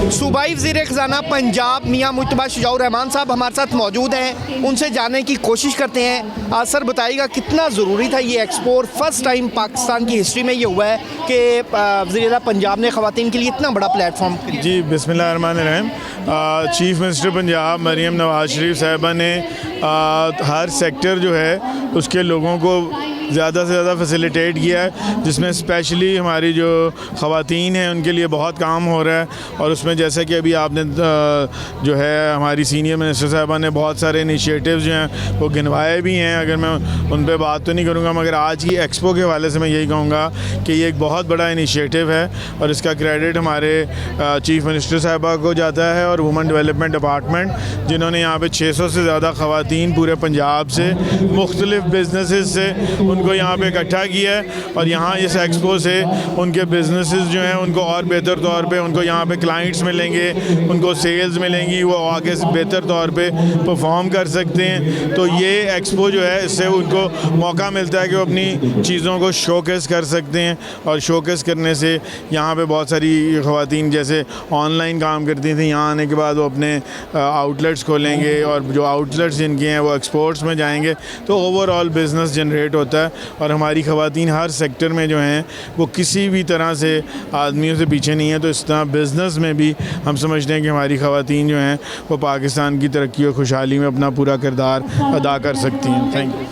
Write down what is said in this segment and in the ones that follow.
सूबाई वज़ीर ख़ज़ाना पंजाब मियाँ मुज्तबा शुजाउर रहमान साहब हमारे साथ मौजूद हैं, उनसे जानने की कोशिश करते हैं। सर बताइएगा कितना ज़रूरी था ये एक्सपो, और फर्स्ट टाइम पाकिस्तान की हिस्ट्री में ये हुआ है कि वज़ीर पंजाब ने ख़वातीन के लिए इतना बड़ा प्लेटफॉर्म। जी बिस्मिल्लाहिर्रहमानिर्रहीम। चीफ़ मिनिस्टर पंजाब मरीम नवाज़ शरीफ साहिबा ने हर सेक्टर जो है उसके लोगों को ज़्यादा से ज़्यादा फैसिलिटेट किया है, जिसमें स्पेशली हमारी जो ख़वातीन हैं उनके लिए बहुत काम हो रहा है। और उसमें जैसे कि अभी आपने जो है हमारी सीनियर मिनिस्टर साहबा ने बहुत सारे इनिशिएटिव्स जो हैं वो गिनवाए भी हैं। अगर मैं उन पर बात तो नहीं करूँगा, मगर आज की एक्सपो के हवाले से मैं यही कहूँगा कि ये एक बहुत बड़ा इनिशिएटिव है और इसका क्रेडिट हमारे चीफ़ मिनिस्टर साहबा को जाता है और वुमेन डेवलपमेंट डिपार्टमेंट, जिन्होंने यहाँ पर 600 से ज़्यादा ख़वातीन पूरे पंजाब से मुख्तलिफ़ बिजनेसेस से उनको यहाँ पे इकट्ठा किया है। और यहाँ इस एक्सपो से उनके बिजनेसेस जो हैं उनको और बेहतर तौर पे उनको यहाँ पे क्लाइंट्स मिलेंगे, उनको सेल्स मिलेंगी, वो आगे से बेहतर तौर पे परफॉर्म कर सकते हैं। तो ये एक्सपो जो है इससे उनको मौका मिलता है कि वो अपनी चीज़ों को शोकेस कर सकते हैं। और शोकेस करने से यहाँ पे बहुत सारी ख़वातीन जैसे ऑनलाइन काम करती थी, यहाँ आने के बाद वो अपने आउटलेट्स खोलेंगे और जो आउटलेट्स जिनके हैं वो एक्सपोर्ट्स में जाएंगे, तो ओवरऑल बिज़नेस जनरेट होता है। और हमारी ख़वातीन हर सेक्टर में जो हैं वो किसी भी तरह से आदमियों से पीछे नहीं है। तो इस तरह बिज़नेस में भी हम समझते हैं कि हमारी ख़वातीन जो हैं वो पाकिस्तान की तरक्की और खुशहाली में अपना पूरा किरदार अदा कर सकती हैं। Thank you.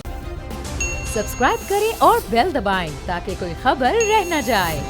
सब्सक्राइब करें और बेल दबाएं ताकि कोई खबर रह न जाए।